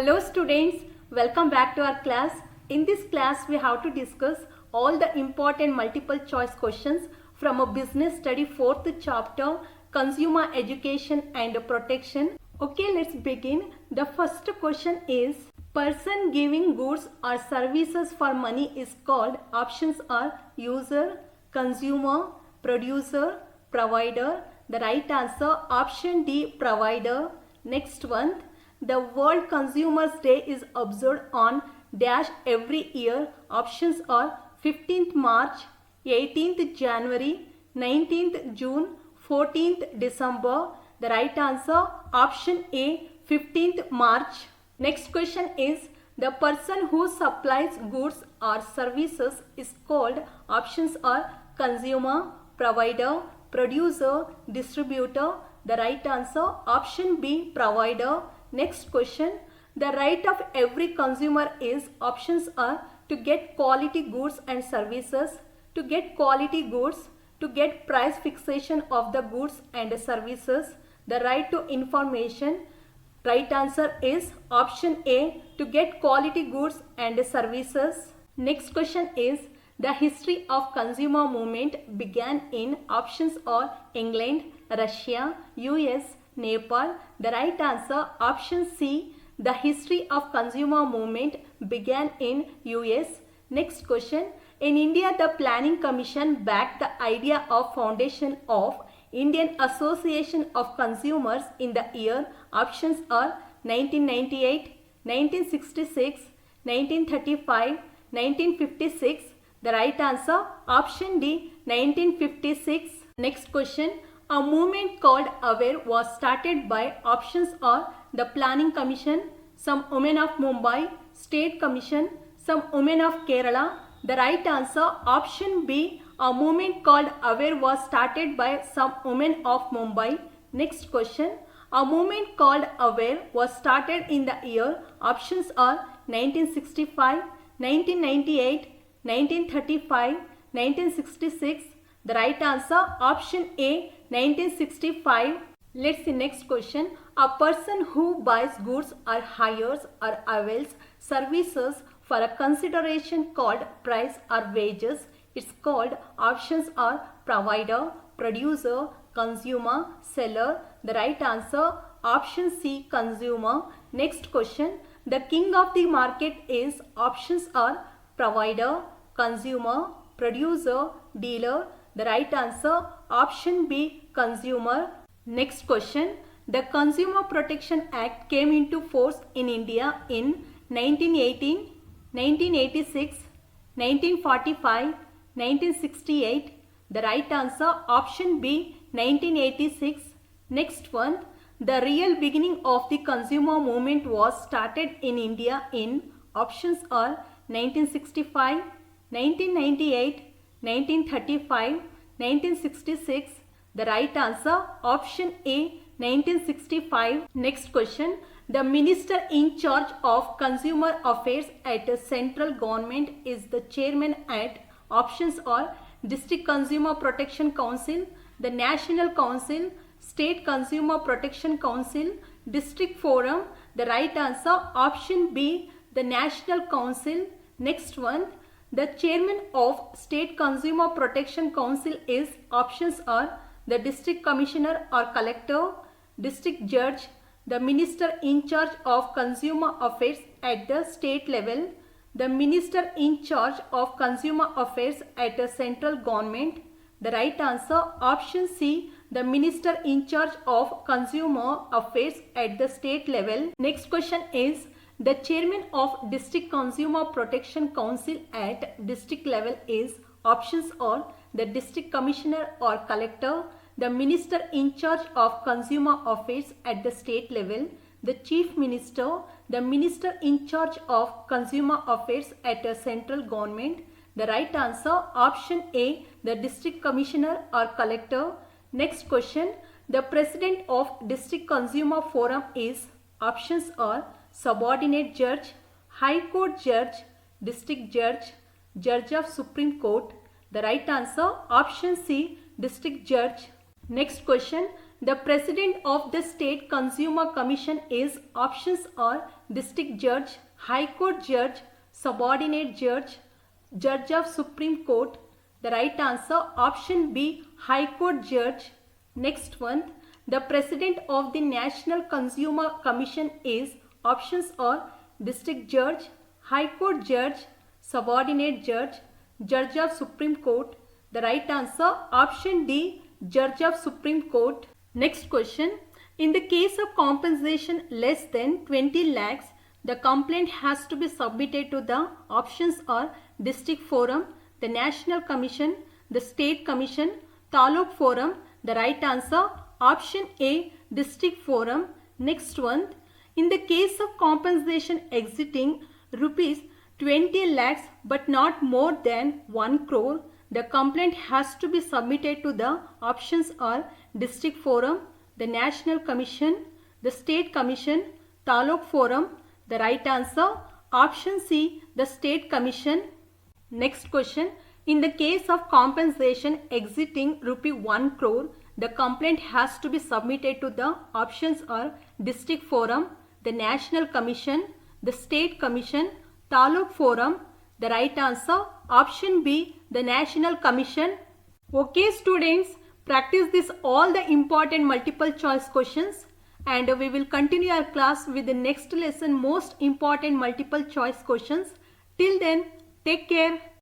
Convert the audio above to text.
Hello students, welcome back to our class. In this class we have to discuss all the important multiple choice questions from a business study 4th chapter, consumer education and protection. Okay, let's begin. The first question is, person giving goods or services for money is called, options are user, consumer, producer, provider. The right answer option D, provider. Next one, the World Consumers Day is observed on dash every year. Options are 15th March, 18th January, 19th June, 14th December. The right answer option A, 15th March. Next question is, the person who supplies goods or services is called, options are consumer, provider, producer, distributor. The right answer option B, provider. Next question, the right of every consumer is, options are to get quality goods and services, to get quality goods, to get price fixation of the goods and services, the right to information. Right answer is option A, to get quality goods and services. Next question is, the history of consumer movement began in, options are England, Russia, US, Nepal. The right answer option C, the history of consumer movement began in US. Next question, in India the Planning Commission backed the idea of foundation of Indian Association of Consumers in the year, options are 1998, 1966, 1935, 1956. The right answer option D, 1956. Next question, a movement called AWARE was started by, options are the Planning Commission, some women of Mumbai, State Commission, some women of Kerala. The right answer option B, a movement called AWARE was started by some women of Mumbai. Next question, a movement called AWARE was started in the year, options are 1965, 1998, 1935, 1966. The right answer option A, 1965. Let's see next question. A person who buys goods or hires or avails services for a consideration called price or wages, it's called, options are provider, producer, consumer, seller. The right answer option C, consumer. Next question, the king of the market is, options are provider, consumer, producer, dealer. The right answer option B, consumer. Next question, the Consumer Protection Act came into force in India in 1918, 1986, 1945, 1968. The right answer option B, 1986. Next one, the real beginning of the consumer movement was started in India in, options are 1965, 1998, 1935, 1966. The right answer option A, 1965. Next question, the minister in charge of consumer affairs at a central government is the chairman at, options are District Consumer Protection Council, the National Council, State Consumer Protection Council, District Forum. The right answer option B, the National Council. Next one, the chairman of State Consumer Protection Council is, options are the district commissioner or collector, district judge, the minister in charge of consumer affairs at the state level, the minister in charge of consumer affairs at a central government. The right answer option C, the minister in charge of consumer affairs at the state level. Next question is, the chairman of District Consumer Protection Council at district level is, options are the district commissioner or collector, the minister in charge of consumer affairs at the state level, the chief minister, the minister in charge of consumer affairs at a central government. The right answer option A, the district commissioner or collector. Next question, the president of District Consumer Forum is, options are subordinate judge, high court judge, district judge, judge of Supreme Court. The right answer option C, district judge. Next question, The President of the State Consumer Commission is options are District Judge, High Court Judge, Subordinate Judge, Judge of Supreme Court. The right answer option B, High Court Judge. Next one, the President of the National Consumer Commission is options are District Judge, High Court Judge, Subordinate Judge, Judge of Supreme Court. The right answer option D, Judge of Supreme Court. Next question. In the case of compensation less than 20 lakhs, the complaint has to be submitted to the options are District Forum, the National Commission, the State Commission, Taluk Forum. The right answer option A, District Forum. Next one. In the case of compensation exceeding rupees 20 lakhs but not more than 1 crore, the complaint has to be submitted to the options are District Forum, the National Commission, the State Commission, Taluk Forum. The right answer option C, the State Commission. Next question. In the case of compensation exceeding rupee 1 crore, the complaint has to be submitted to the options are District Forum, the National Commission, the State Commission, Taluk Forum. The right answer option B, the National Commission. Okay students, practice this all the important multiple choice questions, and we will continue our class with the next lesson most important multiple choice questions. Till then, take care.